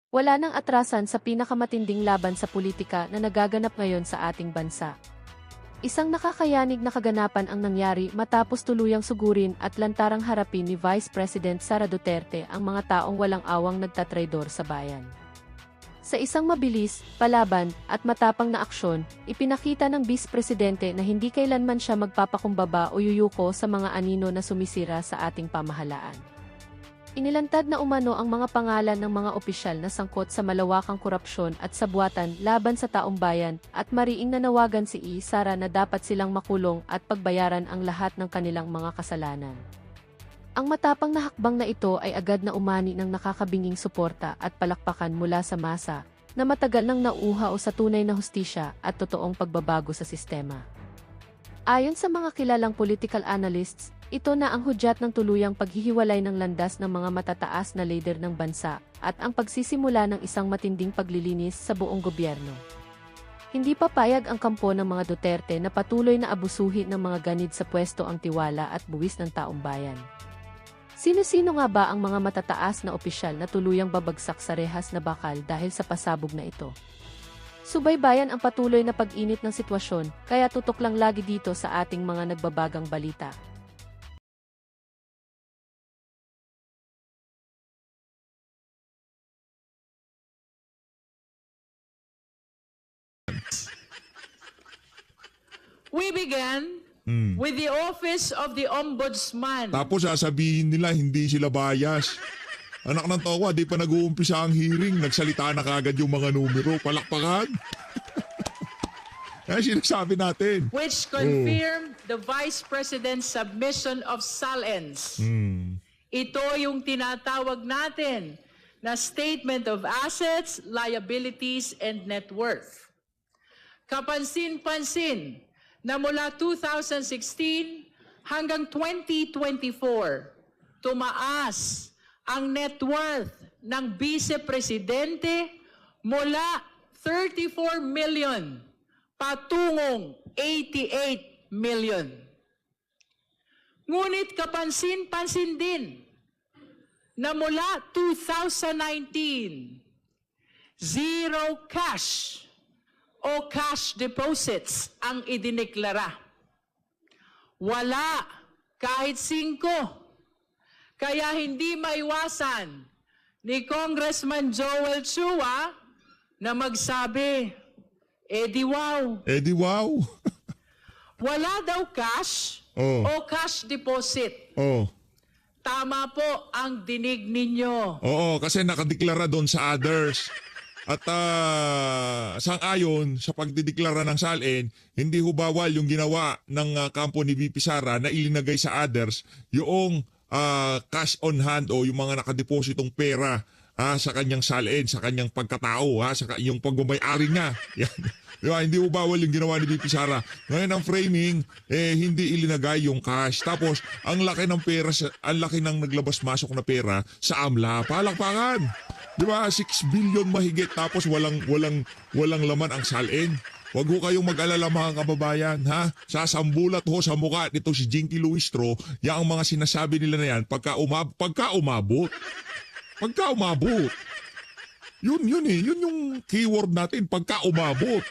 Wala nang atrasan sa pinakamatinding laban sa politika na nagaganap ngayon sa ating bansa. Isang nakakayanig na kaganapan ang nangyari matapos tuluyang sugurin at lantarang harapin ni Vice President Sara Duterte ang mga taong walang awang nagtatraydor sa bayan. Sa isang mabilis, palaban, at matapang na aksyon, ipinakita ng Vice Presidente na hindi kailanman siya magpapakumbaba o yuyuko sa mga anino na sumisira sa ating pamahalaan. Inilantad na umano ang mga pangalan ng mga opisyal na sangkot sa malawakang korupsyon at sabuatan laban sa taong bayan at mariing nanawagan si Sara na dapat silang makulong at pagbayaran ang lahat ng kanilang mga kasalanan. Ang matapang na hakbang na ito ay agad na umani ng nakakabinging suporta at palakpakan mula sa masa na matagal nang nauuhaw sa tunay na hustisya at totoong pagbabago sa sistema. Ayon sa mga kilalang political analysts, ito na ang hudyat ng tuluyang paghihiwalay ng landas ng mga matataas na leader ng bansa at ang pagsisimula ng isang matinding paglilinis sa buong gobyerno. Hindi papayag ang kampo ng mga Duterte na patuloy na abusuhin ng mga ganid sa pwesto ang tiwala at buwis ng taong bayan. Sino-sino nga ba ang mga matataas na opisyal na tuluyang babagsak sa rehas na bakal dahil sa pasabog na ito? Subaybayan ang patuloy na pag-init ng sitwasyon, kaya tutok lang lagi dito sa ating mga nagbabagang balita. We began with the Office of the Ombudsman. Tapos sasabihin nila hindi sila bias. Anak ng tawa, di pa nag-uumpisa ang hearing, nagsalita na kagad yung mga numero, palakpakan. Yan sinasabi natin. Which confirmed the Vice President's submission of SALENS. Ito yung tinatawag natin na Statement of Assets, Liabilities, and Net Worth. Kapansin-pansin na mula 2016 hanggang 2024, tumaas ang net worth ng Vice Presidente mula 34 million patungong 88 million. Ngunit kapansin-pansin din na mula 2019, zero cash o cash deposits ang idineklara. Wala kahit 5. Kaya hindi maiwasan ni Congressman Joel Chua na magsabi, di wow. Di wow. Wala daw cash o cash deposit. Tama po ang dinig ninyo. Oo, kasi nakadeklara doon sa others. At sang-ayon sa pagdideklara ng SALN, hindi ho bawal yung ginawa ng kampo ni VP Sara na ilinagay sa others yung cash on hand o yung mga nakadepositong pera sa kanyang SALN, sa kanyang pagkatao, sa yung pagmamayari niya. Yan. Diba? Hindi ho bawal yung ginawa ni VP Sara. Ngayon ang framing, hindi ilinagay yung cash. Tapos, ang laki ng pera, ang laki ng naglabas-masok na pera sa AMLA. Palakpakan! Diba? 6 billion mahigit tapos walang laman ang SALN. Huwag ho kayong mag-alala mga kababayan, ha? Sasambulat ho sa mukha nito si Jinky Luistro, yung mga sinasabi nila na yan pagka umabot. Yun yung keyword natin, pagka umabot.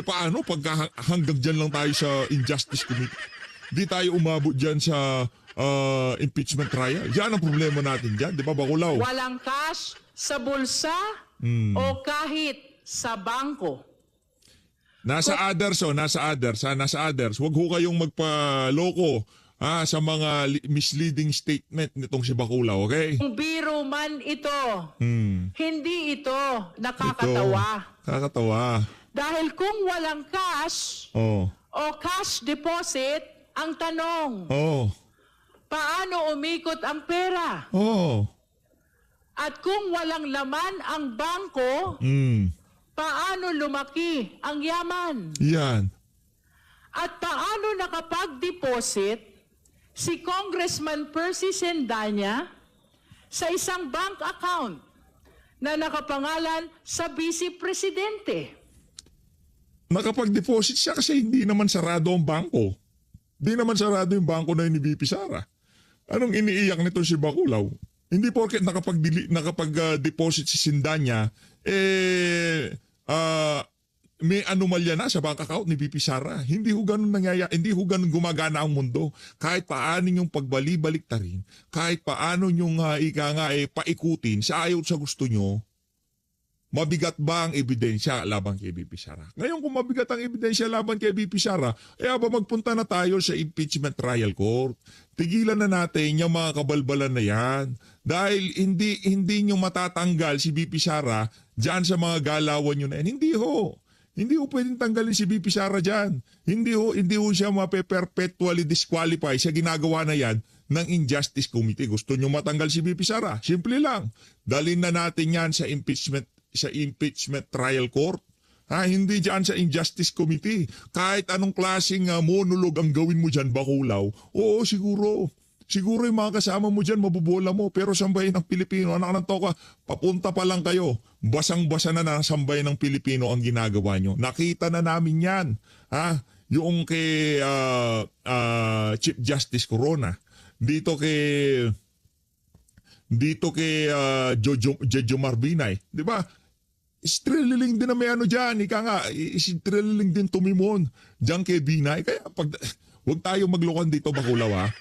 Paano pagka hanggang dyan lang tayo sa Injustice Committee? Di tayo umabot dyan sa impeachment trial. Yan ang problema natin dyan, di ba Bakulaw? Walang cash sa bulsa o kahit sa bangko. Nasa others. Huwag ho kayong magpaloko sa mga misleading statement nitong si Bakulaw, okay? Kung biro man ito, hindi ito nakakatawa. Kakatawa. Dahil kung walang cash o cash deposit, ang tanong, paano umikot ang pera? At kung walang laman ang bangko, paano lumaki ang yaman? Yan. At paano nakapag-deposit si Congressman Percy Sendanya sa isang bank account na nakapangalan sa Vice Presidente? Nakapag-deposit siya kasi hindi naman sarado ang bangko. Hindi naman sarado yung bangko na yun ni VP Sara. Anong iniiyak nito si Bakulaw? Hindi porket nakapag-deposit si Sindanya, may anomalya na sa bank account ni VP Sara. Hindi ho ganun nangyayari, hindi ho ganun gumagana ang mundo. Kahit paano yung pagbali-balik ta rin, kahit paano yung paikutin sa ayaw sa gusto nyo, mabigat ba ang ebidensya laban kay VP Sara? Ngayon kung mabigat ang ebidensya laban kay VP Sara, magpunta na tayo sa impeachment trial court. Tigilan na natin yung mga kabalbalan na yan. Dahil hindi nyo matatanggal si VP Sara dyan sa mga galawan nyo na yan. Hindi ho pwedeng tanggalin si VP Sara dyan. Hindi ho siya mape-perpetually disqualify sa ginagawa na yan ng Injustice Committee. Gusto nyo matanggal si VP Sara? Simple lang. Dalhin na natin yan sa impeachment trial court. Hindi dyan sa Injustice Committee. Kahit anong klaseng monologue ang gawin mo dyan, Bakulaw. Oo, siguro. Siguro yung mga kasama mo dyan, mabubola mo. Pero sambahin ng Pilipino, anak ng toka, papunta pa lang kayo. Basang-basa na sambahin ng Pilipino ang ginagawa nyo. Nakita na namin yan. Yung kay Chief Justice Corona. Dito kay Jojo Marbinay. Di ba? Istrililing din na may ano dyan. Ika nga, istrililing din tumimon. Diyan kay Binay. Kaya huwag tayo maglokan dito, Bakulaw, ha?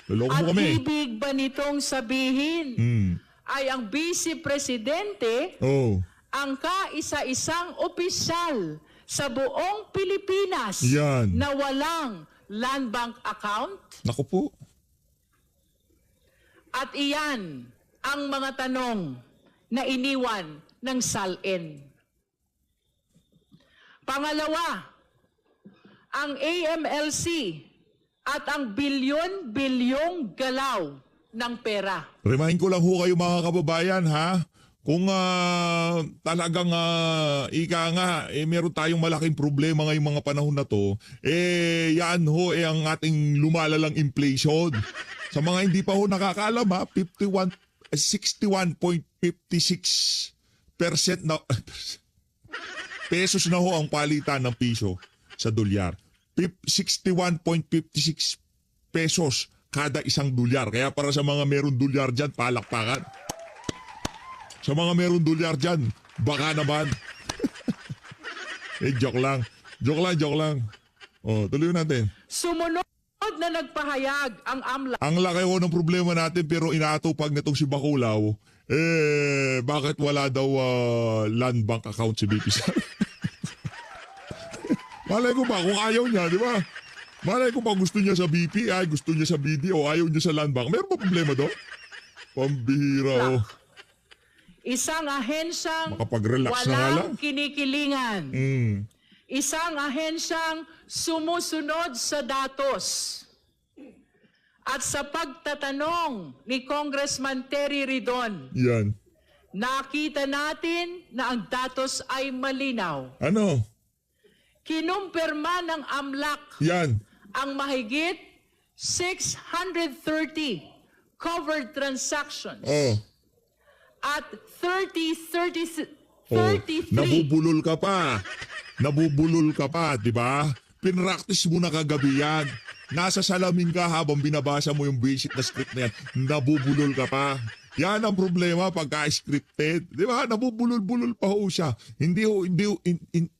Loloko mo At kami. ibig ba nitong sabihin ay ang Vice Presidente ang kaisa-isang opisyal sa buong Pilipinas Yan. na walang land bank account? Naku po. At iyan ang mga tanong na iniwan ng SALN. Pangalawa, ang AMLC at ang bilyon-bilyong galaw ng pera. Remind ko lang ho kayo mga kababayan, ha? Kung talagang meron tayong malaking problema ngayong mga panahon na to, yan ho ang ating lumalalang inflation. Sa mga hindi pa ho nakakaalam, 61.56% na pesos na ho ang palitan ng piso sa dolyar. 61.56 pesos kada isang dolyar. Kaya para sa mga meron dolyar dyan, palakpakan. Sa mga meron dolyar dyan, baka naman. Joke lang. Joke lang. Tuloy natin. Sumunod na nagpahayag ang AMLA. Ang laki ho ng problema natin pero inaatupag nitong si Bakulaw, bakit wala daw land bank account si VP Sara? Malay ko ba kung ayaw niya, di ba? Malay ko pa gusto niya sa BP, gusto niya sa BDO, ayaw niya sa land bank. Meron ba problema doon? Pambihira, Isang ahensyang makapag-relax na nga lang. walang kinikilingan. Isang ahensyang sumusunod sa datos. At sa pagtatanong ni Congressman Terry Ridon, Yan. nakita natin na ang datos ay malinaw. Ano? Kinumpirma ng AMLAC Yan. ang mahigit 630 covered transactions at 33 Nabubulol ka pa. Nabubulol ka pa, di ba? Pinractice mo na kagabi yan. Nasa salamin ka habang binabasa mo yung basic na script na yan. Nabubulol ka pa. Yan ang problema pagka-scripted. Di ba? Nabubulol-bulol pa ho siya. Hindi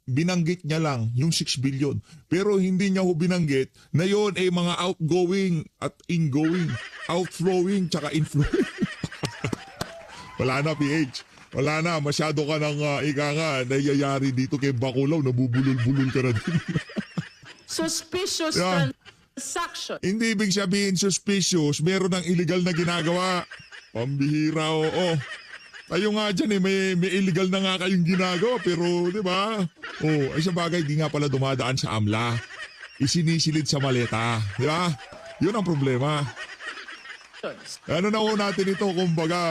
binanggit niya lang yung 6 billion. Pero hindi niya ho binanggit na yon ay mga outgoing at ingoing. Outflowing tsaka inflowing. Wala na, PH. Wala na. Masyado ka nang nayayari dito kay Bakulaw. Nabubulol-bulol ka na din. suspicious Yeah. transaction. Hindi ibig sabihin suspicious. Meron ng illegal na ginagawa. Pambihira, oo. Kayo nga dyan may illegal na nga kayong ginagawa pero di ba? Ay sa bagay di nga pala dumadaan sa AMLA. Isinisilid sa maleta. Di ba? Yun ang problema. Ano na ho natin ito kumbaga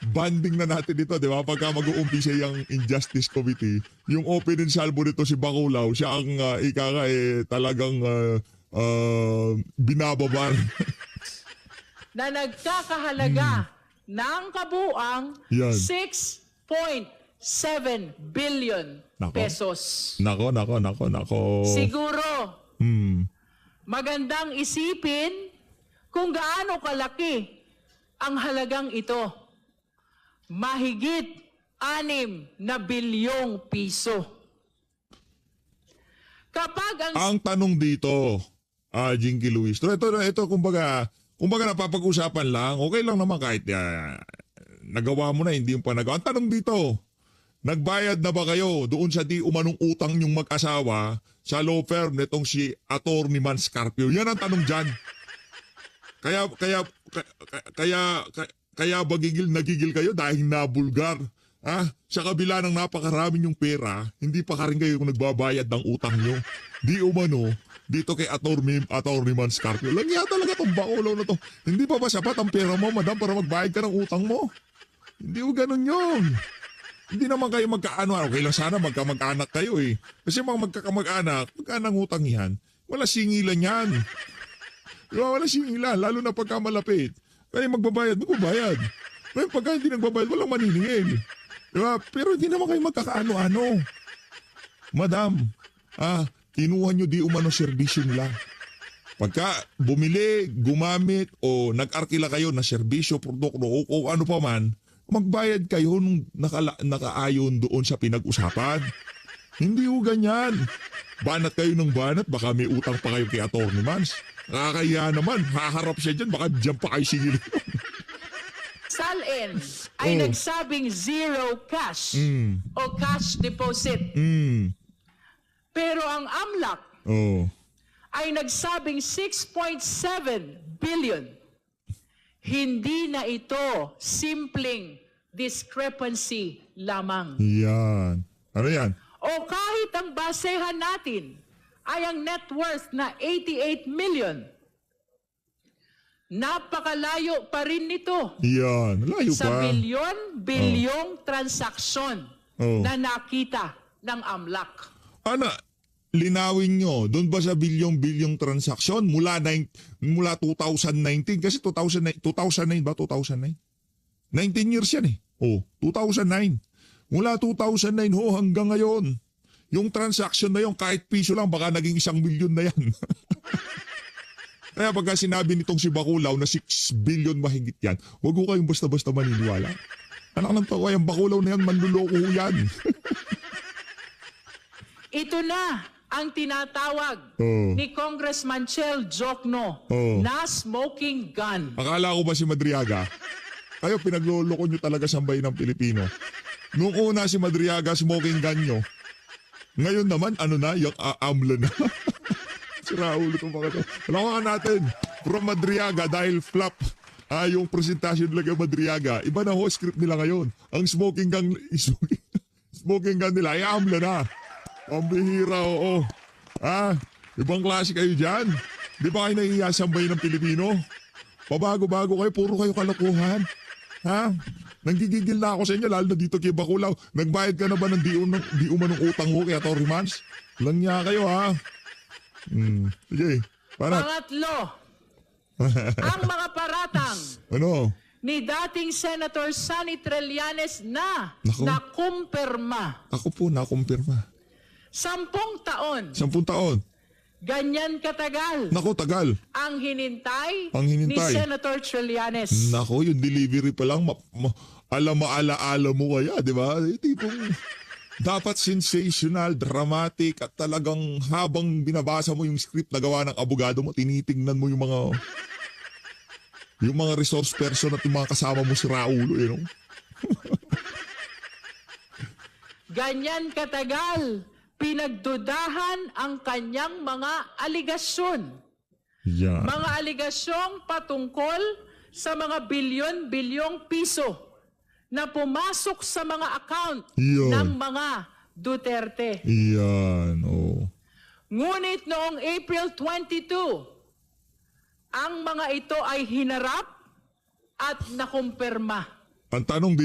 banding na natin ito, di ba? Pagka mag-uumpisa yung Injustice Committee, yung open and salvo nito si Bakulaw, siya ang talagang binababar. Na nagkakahalaga ng kabuang Yan. 6.7 billion Nako. pesos. Nako. Siguro, magandang isipin kung gaano kalaki ang halagang ito. Mahigit 6 na bilyong piso. Kapag Ang tanong dito, Jinky Luis, ito kumbaga napapag-usapan lang, okay lang naman kahit nagawa mo na, hindi yung pa nagawa. Ang tanong dito, nagbayad na ba kayo doon sa di umanong utang yung mag-asawa sa law firm nitong si Atty. Mans Carpio? Yan ang tanong dyan. Kaya nagigil kayo dahil nabulgar. Sa kabila ng napakarami yung pera, hindi pa ka rin kayo nagbabayad ng utang nyo. Di umano, dito kay Atty. Mans Carpio. Langya talaga tong baulaw na to. Hindi pa ba sapat ang pera mo, madam, para magbayad ka ng utang mo? Hindi ko ganun yun. Hindi naman kayo magkaano. Okay lang sana magkamag-anak kayo eh. Kasi mga magkakamag-anak, magkanang utang yan. Wala singilan yan. Diba, wala singilan, lalo na pagka malapit. Kaya magbabayad. Ngayon pagka hindi nagbabayad, walang maniningil. Diba? Pero hindi naman kayo magkakaano-ano. Madam, kinuha nyo di umano serbisyo nila. Pagka bumili, gumamit, o nag-arkila kayo na serbisyo, produkto, o ano pa man, magbayad kayo nung nakaayon doon sa pinag-usapan. Hindi ho ganyan. Banat kayo ng banat, baka may utang pa kayo kay Atty. Mans. Nakakaya naman, haharap siya dyan, baka dyan pa kayo sigil. SALN ay nagsabing zero cash o cash deposit. Pero ang AMLAC ay nagsabing 6.7 billion. Hindi na ito simpleng discrepancy lamang. Yan. Ano yan? O kahit ang basehan natin ay ang net worth na 88 million, napakalayo pa rin nito Yan. Layo sa pa. bilyong transaksyon na nakita ng AMLAC. Linawin nyo, doon ba sa bilyong transaksyon mula 2019? Kasi 2009 ba? 2009? 19 years yan eh. 2009. Mula 2009 hanggang ngayon. Yung transaction na yun, kahit piso lang, baka naging 1 milyon na yan. Kaya pagka sinabi nitong si Baculaw na 6 billion mahigit yan, huwag ko kayong basta-basta maniniwala. Anak ng tao, yung Baculaw na yan, manluloko yan. Ito na ang tinatawag ni Congressman Chel Jokno na smoking gun. Akala ko ba si Madriaga? Kayo pinagloloko nyo talaga sa bayan ng Pilipino. Noong una si Madriaga, smoking gun nyo. Ngayon naman, yung AMLO na. Si Raul itong mga to. Alawakan natin, from Madriaga dahil flop yung presentasyon nila kay Madriaga. Iba na ho, script nila ngayon. Ang smoking gun nila ay AMLO na. Ang bihira, oo. Ibang klase kayo dyan. Di ba kayo nahihiya sa bayan ng Pilipino? Pabago-bago kayo, puro kayo kalokohan. Nanggigigil na ako sa inyo, lalo na dito kay Baculaw. Nagbayad ka na ba ng di umanong utang mo kay Atty. Mans? Langya kayo, Sige, para. Pangatlo, ang mga paratang ni dating Senator Sonny Trillanes na nakumpirma. Ako po, nakumpirma. 10 taon. 10 taon. Ganyan katagal. Nako, tagal. Ang hinintay ni hinintay Senator Trillanes. Nako, yung delivery pa lang, alaala mo kaya, di ba? Tipong dapat sensational, dramatic, at talagang habang binabasa mo yung script na gawa ng abogado mo, tinitingnan mo yung mga resource person at yung mga kasama mo si Raulo, Ganyan katagal pinagdudahan ang kanyang mga aligasyon. Yeah. Mga aligasyong patungkol sa mga bilyon-bilyong piso na pumasok sa mga account ng mga Duterte. Yan, Ngunit noong April 22, ang mga ito ay hinarap at nakumpirma. Ang tanong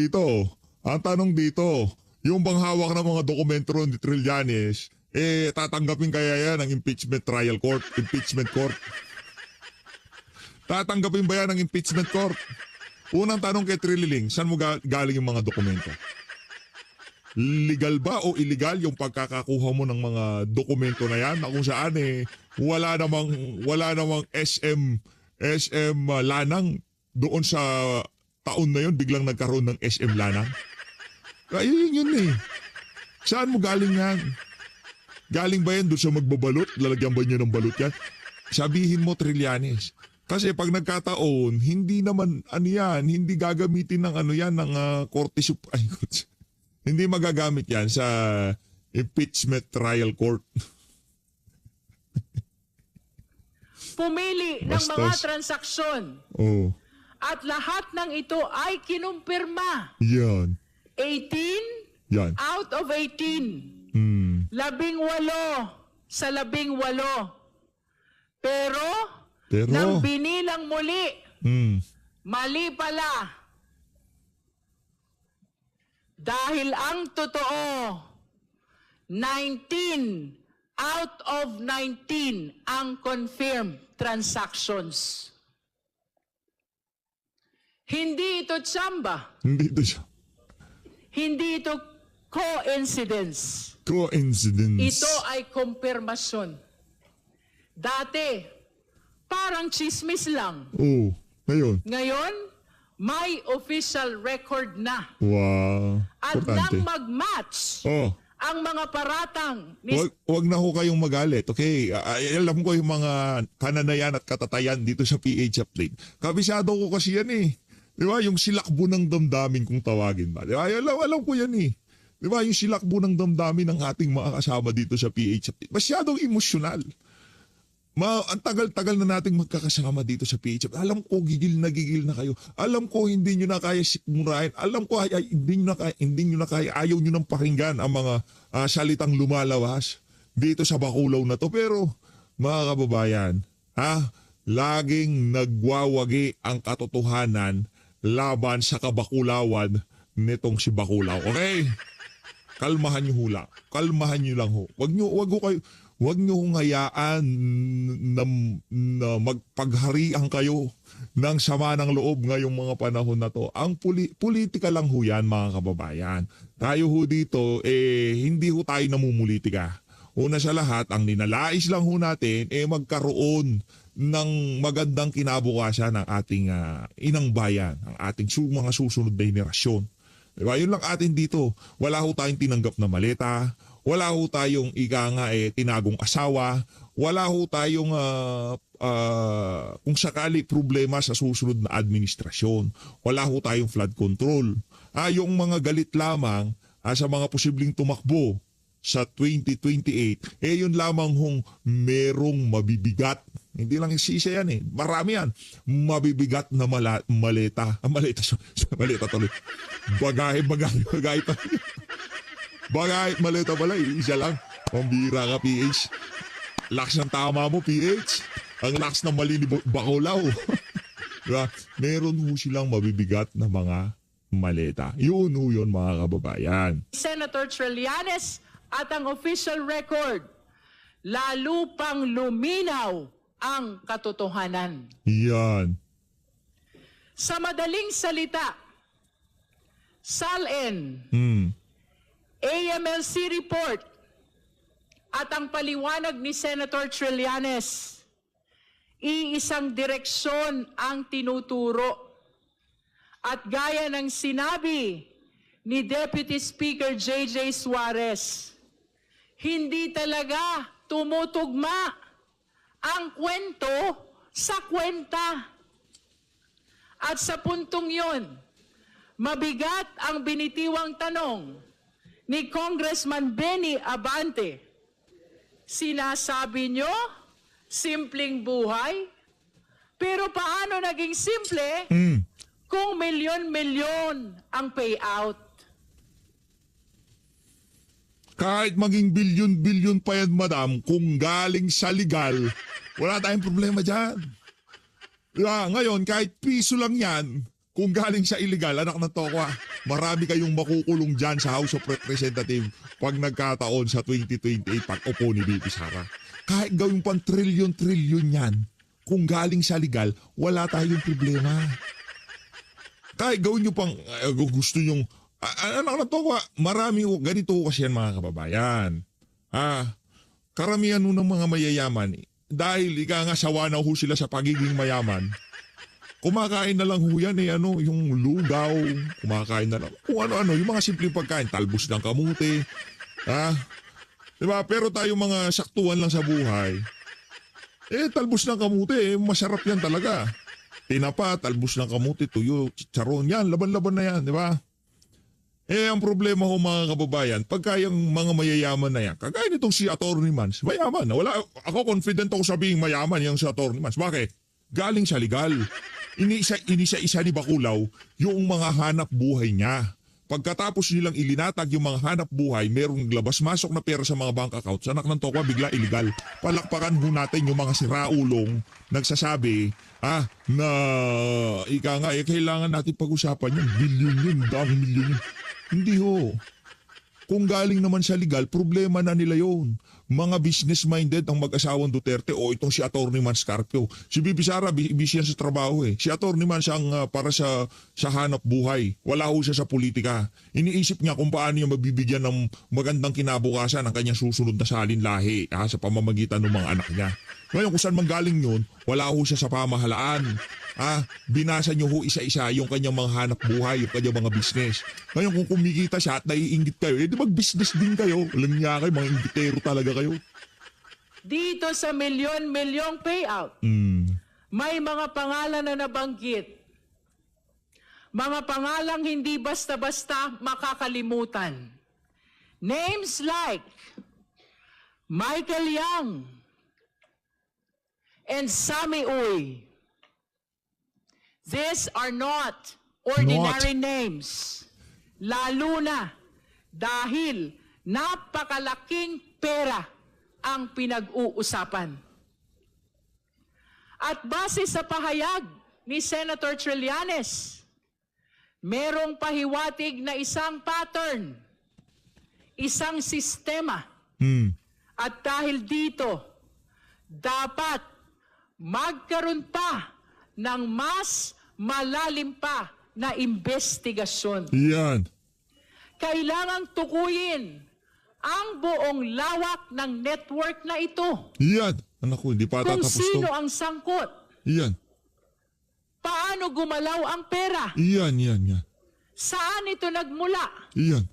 dito, yung bang hawak ng mga dokumento ni Trillanes, tatanggapin kaya yan ng impeachment court? Tatanggapin ba yan ng impeachment court? Unang tanong kay Trilling, saan mo galing yung mga dokumento? Legal ba o illegal yung pagkakakuha mo ng mga dokumento na yan? Na kung saan wala namang SM Lanang doon sa taon na yon biglang nagkaroon ng SM Lanang? Ayun yun eh. Saan mo galing yan? Galing ba yan doon sa magbabalot? Lalagyan ba niya ng balot yan? Sabihin mo Trillanes. Kasi pag nagkataon, hindi naman ano yan, hindi gagamitin ng ano yan, ng Korte Suprema. Hindi magagamit yan sa impeachment trial court. Pumili ng Bastos. mga transaksyon. Oh, At lahat ng ito ay kinumpirma. yan. 18 Yan. out of 18. 18 sa 18. Pero, nang binilang muli, mali pala. Dahil ang totoo, 19 out of 19 ang confirmed transactions. Hindi ito tsamba. Hindi ito siya. Hindi ito coincidence. Coincidence. Ito ay kumpirmasyon. Dati, parang chismis lang. Oh, ngayon. Ngayon, may official record na. Wow. At Importante. nang mag-match Oh. ang mga paratang ni Wag na ho kayong magalit, okay? Alam ko yung mga kananayan at katatayan dito sa PH Update. Kabisado ko kasi yan eh. Di ba? Yung silakbo ng damdamin kung tawagin ba? Di ba? Alam ko yan eh. Di ba? Yung silakbo ng damdamin ng ating mga kasama dito sa PH Update. Masyadong emosyonal. Ang tagal-tagal na nating magkakasama dito sa PH Update. Alam ko, gigil na kayo. Alam ko, hindi nyo na kaya sikmurahin. Alam ko, hindi nyo na kaya, ayaw nyo nang pakinggan ang mga salitang lumalawas dito sa bakulaw na to. Pero, mga kababayan, laging nagwawagi ang katotohanan laban sa kabakulawan nitong si Bakulaw. Okay? Kalmahan nyo hula. Kalmahan nyo lang ho. Wag nyo hong hayaan na magpagharian kayo ng sama ng loob ngayong mga panahon na to. Ang politika lang ho yan, mga kababayan. Tayo ho dito, hindi ho tayo namumulitika. Una sa lahat, ang ninalais lang ho natin, magkaroon ng magandang kinabukasan ng ating inang bayan, ang ating mga susunod na henerasyon. Diba? Yun lang atin dito. Wala ho tayong tinanggap na maleta. Wala ho tayong tinagong asawa. Wala ho tayong kung sakali problema sa susunod na administrasyon. Wala ho tayong flood control. Yung mga galit lamang sa mga posibleng tumakbo sa 2028, yun lamang hong merong mabibigat. Hindi lang isa yan eh. Marami yan. Mabibigat na maleta. Maleta tuloy. Bagahe pa. Bagahe, maleta pala eh. Isa lang. Pambira ka, PH. Laks ng tama mo, PH. Ang laks ng mali ni Bakulaw. Diba? Meron ho silang mabibigat na mga maleta. Yun ho yun, mga kababayan. Senator Trillanes at ang official record, lalo pang luminaw ang katotohanan. Yan. Sa madaling salita, SALN, AMLC report, at ang paliwanag ni Senator Trillanes, iisang direksyon ang tinuturo. At gaya ng sinabi ni Deputy Speaker J.J. Suarez, hindi talaga tumutugma ang kwento sa kwenta. At sa puntong yun, mabigat ang binitiwang tanong ni Congressman Benny Abante. Sinasabi nyo, simpleng buhay? Pero paano naging simple kung milyon-milyon ang payout? Kahit maging bilyon-bilyon pa yan, madam, kung galing sa legal, wala tayong problema dyan. Ngayon, kahit piso lang yan, kung galing sa illegal, anak ng tokwa, marami kayong makukulong dyan sa House of Representatives pag nagkataon sa 2028 pag-upo ni BP Sara. Kahit gawin pang trilyon-trilyon yan, kung galing sa legal, wala tayong problema. Kahit gawin nyo pang gusto nyong, anak ng tokwa, marami ganito kasi yan, mga kababayan. Karamihan ng mga mayayaman, dahil ika nga sawa na ho sila sa pagiging mayaman, kumakain na lang ho yan yung lugaw, kumakain na lang. Kung ano-ano, yung mga simpleng pagkain, talbos ng kamuti. Diba? Pero tayo mga saktuhan lang sa buhay, talbos ng kamuti, masarap yan talaga. Tinapa, talbos ng kamuti, tuyo, chicharon, yan, laban-laban na yan, di ba? Ang problema ho mga kababayan, pagka yung mga mayayaman na yan, kagaya nitong si Atty. Mans, mayaman. Ako confident ako sabihing mayaman yung si Atty. Mans. Bakit? Galing sa legal. Inisa-isa ni Baculaw yung mga hanap buhay niya. Pagkatapos nilang ilinatag yung mga hanap buhay, merong labas-masok na pera sa mga bank accounts. Anak ng tokwa, bigla illegal. Palakpakan ho natin yung mga siraulong nagsasabi na kailangan natin pag-usapan yun. Bilyon yun, daming milyon yun. Hindi ho. Kung galing naman sa legal, problema na nila yon. Mga business-minded ang mag-asawang Duterte o itong si Atty. Mans Carpio. Si Bibi Sara, busy yan sa trabaho eh. Si Atty. Mans ang para sa hanap buhay. Wala ho siya sa politika. Iniisip niya kung paano niya mabibigyan ng magandang kinabukasan ang kanyang susunod na salinlahi sa pamamagitan ng mga anak niya. Ngayon kung saan manggaling yun, wala ho siya sa pamahalaan. Binasa niyo ho isa-isa yung kanyang mga hanap buhay, yung kanyang mga business. Ngayon kung kumikita siya at naiinggit kayo, di mag-business din kayo. Alam niya kayo, mga inggitero talaga kayo. Dito sa milyon-milyong payout, may mga pangalan na nabanggit. Mga pangalang hindi basta-basta makakalimutan. Names like Michael Yang and Sammy Uy. These are not ordinary names. Lalo na dahil napakalaking pera ang pinag-uusapan. At base sa pahayag ni Senator Trillanes, merong pahiwatig na isang pattern, isang sistema. At dahil dito, dapat magkaroon pa ng mas malalim pa na investigasyon. Yan. Kailangang tukuyin ang buong lawak ng network na ito. Yan. Anak ko, hindi pa Kung tatapos to. sino ang sangkot. Yan. Paano gumalaw ang pera? Yan. Saan ito nagmula? Yan.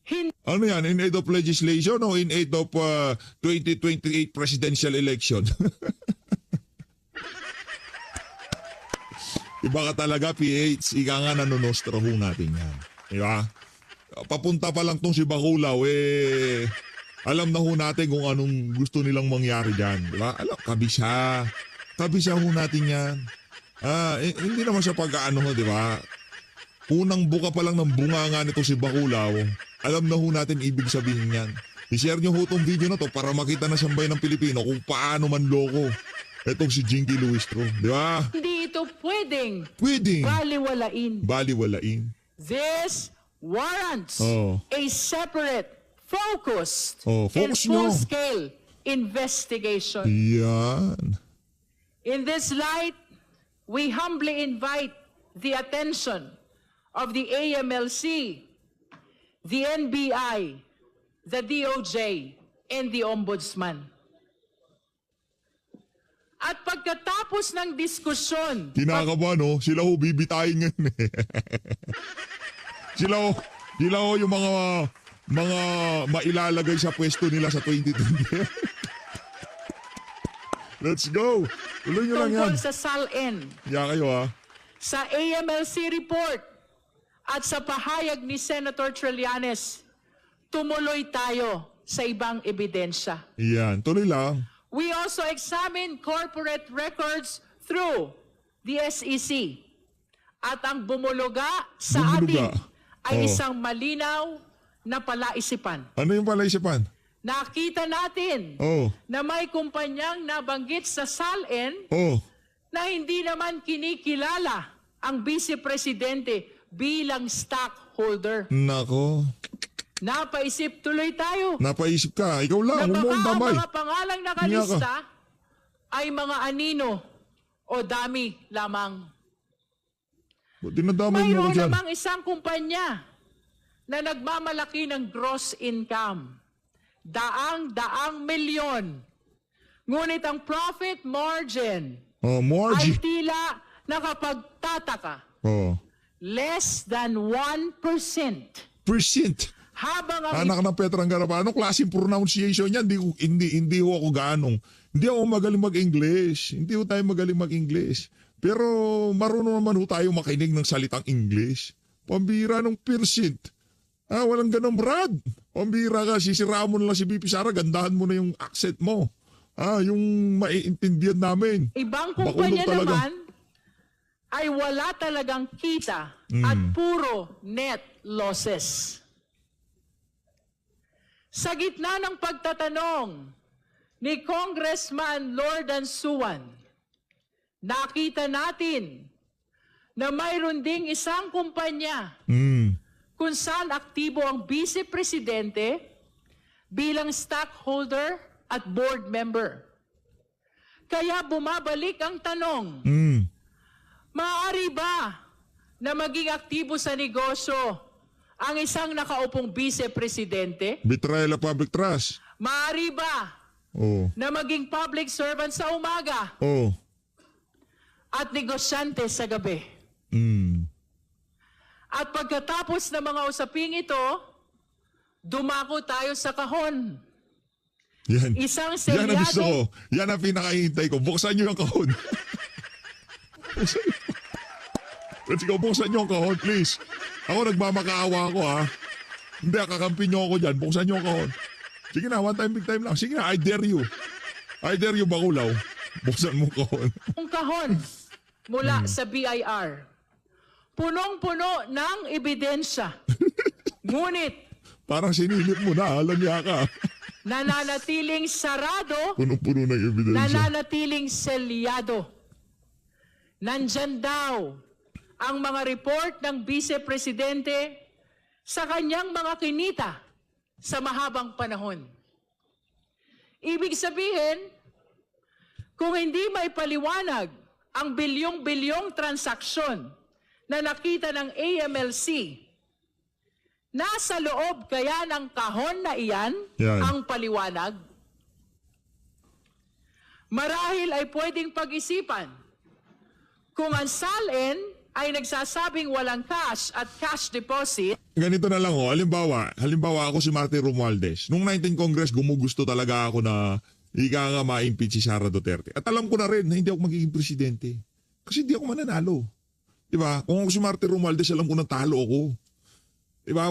Hindi Ano yan? In aid of legislation o in aid of 2028 presidential election? Iba ka talaga, PH. Ika nga nanonostro ho natin yan. Diba? Papunta pa lang tong si Baculaw, alam na ho natin kung anong gusto nilang mangyari dyan. Diba? Alam, kabisa. Kabisa ho natin yan. Hindi naman sa pag-ano ho, diba? Unang buka pa lang ng bunganga nito si Baculaw, alam na ho natin ibig sabihin yan. I-share nyo ho itong video na to para makita na sambay ng Pilipino kung paano man loko itong si Jinky Luistro. Di ba? ito pwedeng Pwedeng baliwalain. This warrants a separate, focused, and focus nyo. full-scale investigation. Yan. In this light, we humbly invite the attention of the AMLC, the NBI, the DOJ, and the Ombudsman. At pagkatapos ng diskusyon, Kinakaba, no? Sila ho bibitayin ngayon eh. Sila ho yung mga mailalagay sa pwesto nila sa 2020. Let's go. Tuloy nyo lang yan. tungkol sa SALN, Kaya kayo ha. sa AMLC report, at sa pahayag ni Senator Trillanes, tumuloy tayo sa ibang ebidensya. Yan. Tuloy lang. We also examine corporate records through the SEC. At ang bumuluga sa atin ay isang malinaw na palaisipan. Ano yung palaisipan? Nakita natin na may kumpanyang nabanggit sa SALN na hindi naman kinikilala ang Vice Presidente bilang stockholder. Nako. Napaisip tuloy tayo. Napaisip ka. Ikaw lang. Na Huwag mo baka ang ang damay. mga pangalang nakalista ay mga anino o dami lamang. Dinadamay mo ko Mayroon dyan. namang isang kumpanya na nagmamalaki ng gross income. Daang milyon. Ngunit ang profit margin ay Margie. tila nakapagtataka, Oh. less than 1%. Percent. Habang ang Anak ng Petrang Garapa. Anong klaseng pronunciation yan? Hindi ho ako ganong. Hindi ako magaling mag-English. Hindi ho tayo magaling mag-English. Pero marunong naman ho tayo makinig ng salitang English. Pambira ng percent. Walang ganun, Brad. Pambira ka, sisiraan mo na lang si BP Sara, gandahan mo na yung accent mo. Yung maiintindihan namin. ibang Bakulog kumpanya talaga. naman ay wala talagang kita at puro net losses. Sa gitna ng pagtatanong ni Congressman Lordan Suwan, nakita natin na mayroon ding isang kumpanya kung saan aktibo ang Vice Presidente bilang stockholder at board member. Kaya bumabalik ang tanong, maaari ba na maging aktibo sa negosyo ang isang nakaupong Vice Presidente? Betrayal of public trust. Maaari ba Oh. na maging public servant sa umaga Oh. at negosyante sa gabi? At pagkatapos ng mga usaping ito, dumako tayo sa kahon. Yan. Isang Yan ang gusto ko. selyado. Yan ang pinakahihintay ko. Buksan nyo yung kahon. Let's go, buksan nyo ang kahon, please. Ako nagmamakaawa ako, ha. Hindi, kakampi nyo ako dyan. Buksan nyo ang kahon. Sige na, one time, big time lang. Sige na, I dare you. I dare you, Bakulaw. Buksan mo ang kahon. Ang kahon mula sa BIR. Punong-puno ng ebidensya. Ngunit Parang sinilip mo na, alam niya ka. nananatiling sarado, Puno-puno ng ebidensya. nananatiling selyado. Nandyan daw ang mga report ng Vice Presidente sa kanyang mga kinita sa mahabang panahon. Ibig sabihin, kung hindi may paliwanag ang bilyong-bilyong transaksyon na nakita ng AMLC, nasa loob kaya ng kahon na iyan Yan. ang paliwanag? Marahil ay pwedeng pag-isipan kung ang SALN ay nagsasabing walang cash at cash deposit. Ganito na lang ho, halimbawa ako si Martin Romualdez. Nung 19 Congress, gumugusto talaga ako na ika nga ma-impeach si Sara Duterte. At alam ko na rin na hindi ako magiging presidente. Kasi hindi ako mananalo. Diba? Kung ako si Martin Romualdez, alam ko na talo ako. Diba?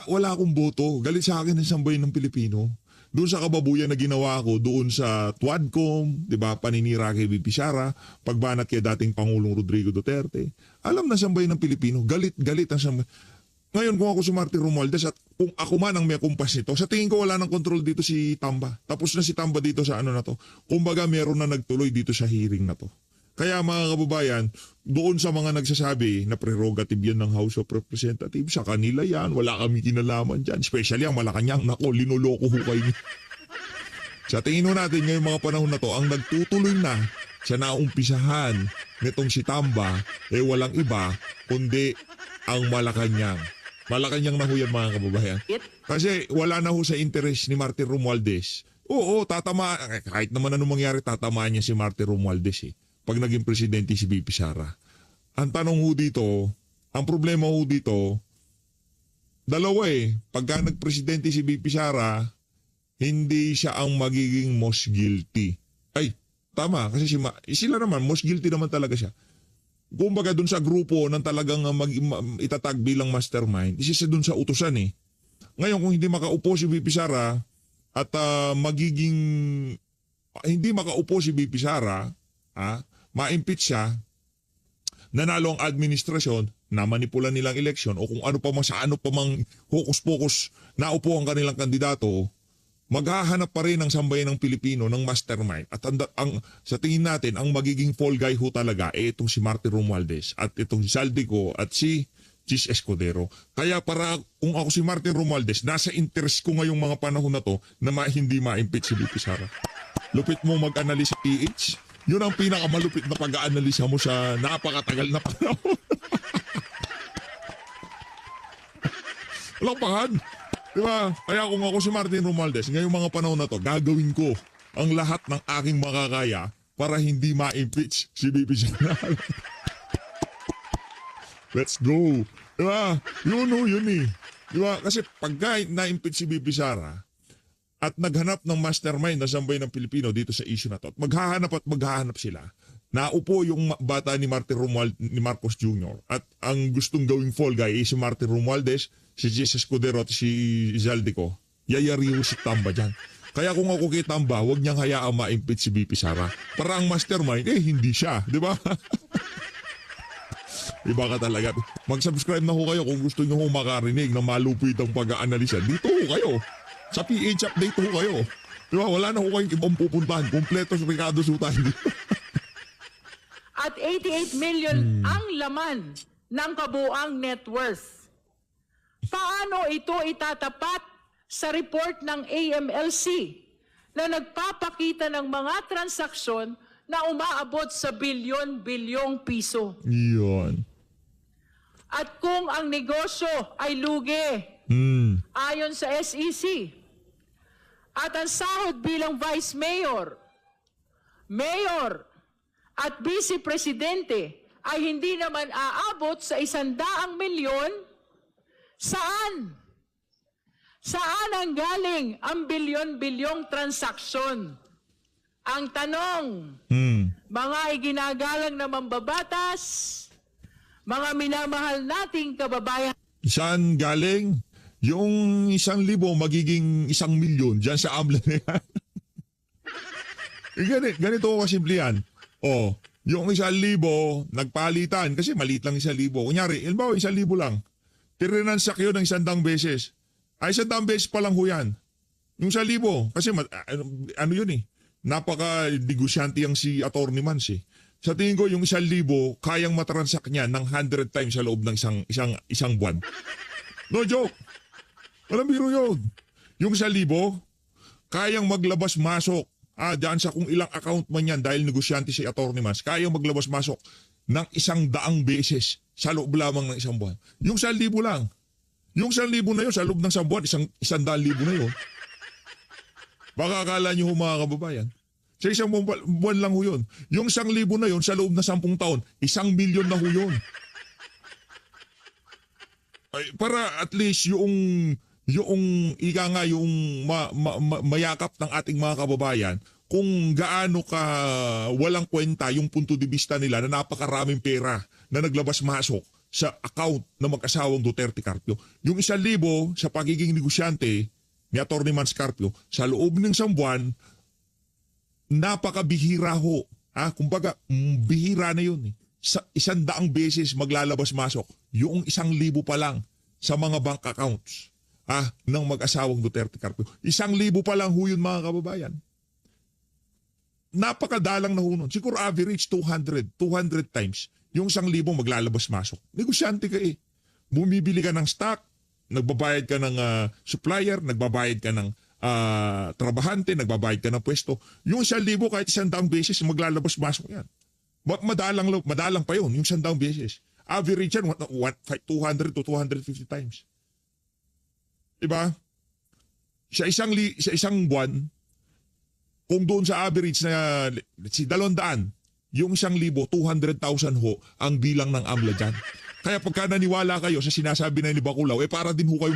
Wala akong boto. Galit sa akin ang sambahin ng Pilipino. Doon sa kababuyan na ginawa ko, doon sa Tuadcom, diba? Paninira kay VP Sara, pagbanat kay dating Pangulong Rodrigo Duterte. Alam na sambahin ng Pilipino, galit ang sambahin. Ngayon kung ako si Martin Romualdez at kung ako man ang may kumpas nito, sa tingin ko wala nang control dito si Tamba. Tapos na si Tamba dito sa ano na to. Kumbaga meron na nagtuloy dito sa hearing na to. Kaya mga kababayan, doon sa mga nagsasabi na prerogative yan ng House of Representatives, sa kanila yan, wala kami kinalaman dyan. Especially ang Malacanang, nako, linuloko ho kayo. Sa tingin ho natin ngayong mga panahon na to, ang nagtutuloy na sa naumpisahan nitong si Tamba, walang iba, kundi ang Malacanang. Malacanang na ho yan mga kababayan. Kasi wala na ho sa interest ni Martin Romualdez. Oo, kahit naman anong mangyari, tatamaan niya si Martin Romualdez pag naging presidente si VP Sara. Ang tanong ho dito, ang problema ho dito, dalawa pagka nagpresidente si VP Sara, hindi siya ang magiging most guilty. Ay, tama, kasi sila naman, most guilty naman talaga siya. Kumbaga dun sa grupo ng talagang itatag bilang mastermind, isa dun sa utusan Ngayon kung hindi makaupo si VP Sara at hindi makaupo si VP Sara, ma-impeach siya, nanalo ang administrasyon, namanipula nilang eleksyon o kung ano pa mang sa ano pa mang hokus-pokus naupo ang kanilang kandidato, maghahanap pa rin ang sambayan ng Pilipino ng mastermind. At sa tingin natin, ang magiging fall guy ho talaga itong si Martin Romualdez at itong si Saldico at si Chis Escudero. Kaya para kung ako si Martin Romualdez, nasa interest ko ngayong mga panahon na to na hindi ma-impeach si VP Sara. Lupit mo mag-analyze sa PH. Yun ang pinakamalupit na pag-aanalisa mo sa napakatagal na panahon. Walang pangan. Diba? Kaya kung ako si Martin Romualdez, ngayong mga panahon na to, gagawin ko ang lahat ng aking makakaya para hindi ma-impeach si VP Sara. Let's go. Diba? Yun eh. Diba? Kasi pagka na-impeach si VP Sara at naghanap ng mastermind na sambay ng Pilipino dito sa issue na to, at maghahanap sila. Naupo yung bata ni Marcos Jr. At ang gustong gawing fall guy ay si Martin Romualdez, si Jesus Escudero at si Zaldico. Yayariw si Tamba dyan. Kaya kung ako kay Tamba, huwag niyang hayaang ma-impeach si VP Sara. Para ang mastermind, hindi siya. Di ba? Iba ka talaga. Mag-subscribe na ho kayo kung gusto nyo ho makarinig na malupit ang pag-aanalisa. Dito ho kayo. Sa PH update ho kayo. Diba? Wala na ho kayong ibang pupuntahan. Kompleto si Ricardo Sutan. At 88 million ang laman ng kabuang net worth. Paano ito itatapat sa report ng AMLC na nagpapakita ng mga transaksyon na umaabot sa bilyon-bilyong piso? Yun. At kung ang negosyo ay lugi, ayon sa SEC, at ang sahod bilang vice mayor, mayor, at vice presidente ay hindi naman aabot sa 100 milyon, saan? Saan ang galing ang bilyon-bilyong transaksyon? Ang tanong, mga iginagalang na mambabatas, mga minamahal nating kababayan. Saan galing? Yung 1,000 magiging 1,000,000 dyan sa AMLA na yan. Ganito ko kasimple yan. Yung 1,000 nagpalitan kasi maliit lang 1,000. Kunyari, ilbaw 1,000 lang. Tirinansak yun ng 100 beses. Ay 100 beses pa lang ho yan. Yung 1,000 kasi ano yun eh. Napaka-negosyante yung si Atty. Mans eh. Sa tingin ko yung 1,000 kayang matransak niya ng 100 times sa loob ng isang buwan. No joke. Walang biro yun. Yung 1,000 kayang maglabas-masok. Diyan sa kung ilang account man yan dahil negosyante si Atty. Mans, kayang maglabas-masok ng 100 beses sa loob lamang ng isang buwan. Yung 1,000 lang. Yung 1,000 na yun sa loob ng isang buwan, 100,000 na yun. Baka akala nyo mga kababayan. Sa isang buwan lang ho yun. Yung 1,000 na yun sa loob ng 10 taon, 1,000,000 na ho yun. Ay, para at least yung ika nga yung mayakap ng ating mga kababayan kung gaano ka walang kwenta yung punto de vista nila na napakaraming pera na naglabas-masok sa account ng mag-asawang Duterte Carpio. Yung 1,000 sa pagiging negosyante ni Atty. Mans Carpio, sa loob ng isang buwan, napakabihira ho. Kumbaga, bihira na yun eh. Sa 100 beses maglalabas-masok, yung 1,000 pa lang sa mga bank accounts ng mag-asawang Duterte Carpio. 1,000 pa lang ho yun mga kababayan. Napakadalang na ho nun. Siguro average 200 times. Yung 1,000 maglalabas-masok. Negosyante ka eh. Bumibili ka ng stock, nagbabayad ka ng supplier, nagbabayad ka ng trabahante, nagbabayad ka ng pwesto. Yung 1,000 kahit 100 beses maglalabas-masok yan. Madalang pa yun, yung 100 beses. Average yan, 200 to 250 times. Diba? Sa isang buwan, kung doon sa average na 200, yung 1,000, 200,000 ho ang bilang ng AMLA dyan. Kaya pagka naniwala kayo sa sinasabi na ni Baculaw, para din ho kayo